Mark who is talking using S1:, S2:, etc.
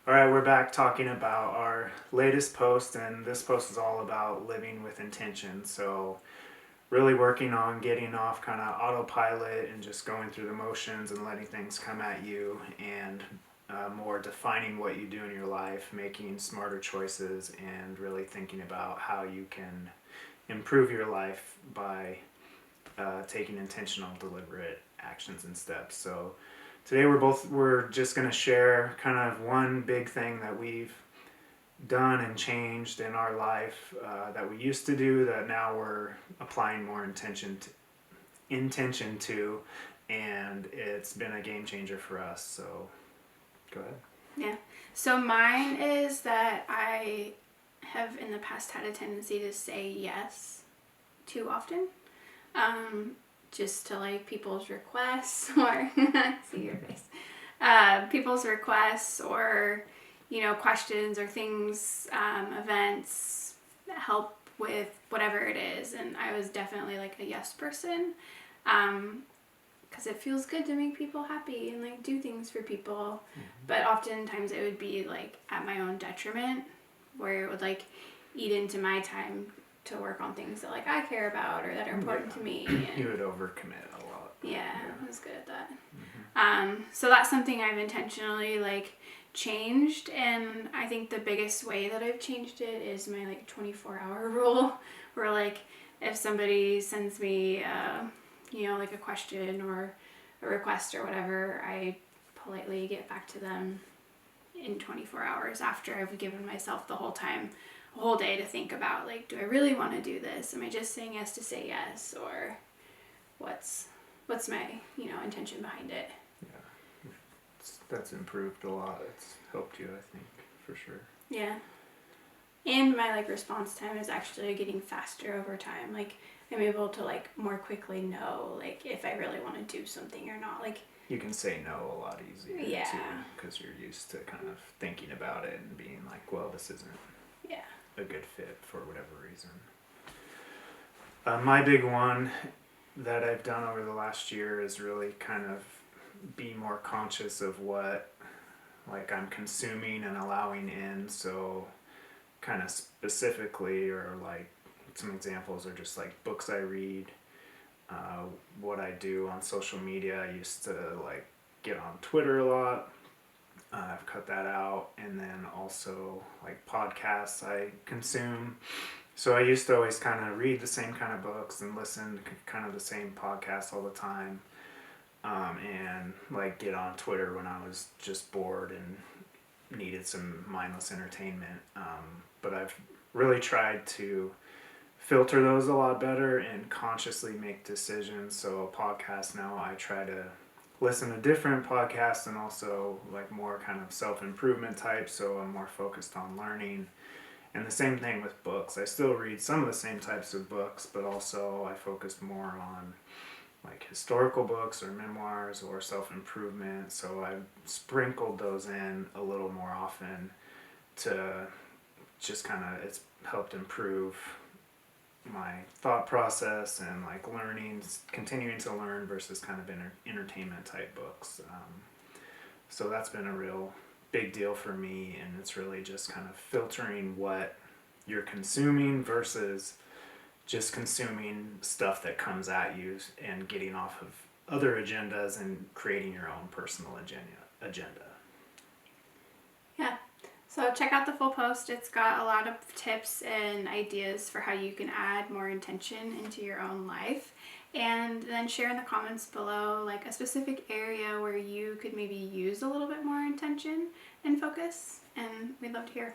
S1: All right, we're back talking about our latest post, and this post is all about living with intention. So, really working on getting off kind of autopilot and just going through the motions and letting things come at you, and more defining what you do in your life, making smarter choices, and really thinking about how you can improve your life by taking intentional, deliberate actions and steps. So, today we're just going to share kind of one big thing that we've done and changed in our life that we used to do that now we're applying more intention to, and it's been a game changer for us. So go ahead.
S2: Yeah. So mine is that I have in the past had a tendency to say yes too often. Just to like people's requests or see your face. People's requests or questions or things, events, help with whatever it is. And I was definitely like a yes person, because it feels good to make people happy and like do things for people. Mm-hmm. But oftentimes it would be like at my own detriment, where it would like eat into my time to work on things that like I care about or that are important to me. And
S1: you would overcommit a lot.
S2: Yeah, I was good at that. Mm-hmm. So that's something I've intentionally like changed, and I think the biggest way that I've changed it is my like 24-hour rule, where like if somebody sends me like a question or a request or whatever, I politely get back to them in 24 hours after I've given myself the whole day to think about like, do I really want to do this? Am I just saying yes to say yes, or what's my intention behind it?
S1: Yeah, that's improved a lot. It's helped you, I think, for sure.
S2: Yeah, and my like response time is actually getting faster over time. Like I'm able to like more quickly know like if I really want to do something or not. Like
S1: you can say no a lot easier.
S2: Yeah.
S1: Too, because you're used to kind of thinking about it and being like, well, this isn't a good fit for whatever reason. My big one that I've done over the last year is really kind of be more conscious of what like I'm consuming and allowing in. So kind of specifically, or like some examples are just like books I read, what I do on social media. I used to like get on Twitter a lot. I've cut that out. And then also like podcasts I consume. So I used to always kind of read the same kind of books and listen to kind of the same podcasts all the time, and like get on Twitter when I was just bored and needed some mindless entertainment. But I've really tried to filter those a lot better and consciously make decisions. So a podcast now, I try to listen to different podcasts and also like more kind of self-improvement type, so I'm more focused on learning. And the same thing with books. I still read some of the same types of books, but also I focus more on like historical books or memoirs or self-improvement. So I've sprinkled those in a little more often to just kind of, it's helped improve my thought process and like continuing to learn versus kind of entertainment type books. So that's been a real big deal for me, and it's really just kind of filtering what you're consuming versus just consuming stuff that comes at you and getting off of other agendas and creating your own personal agenda.
S2: Yeah. So check out the full post. It's got a lot of tips and ideas for how you can add more intention into your own life. And then share in the comments below like a specific area where you could maybe use a little bit more intention and focus. And we'd love to hear.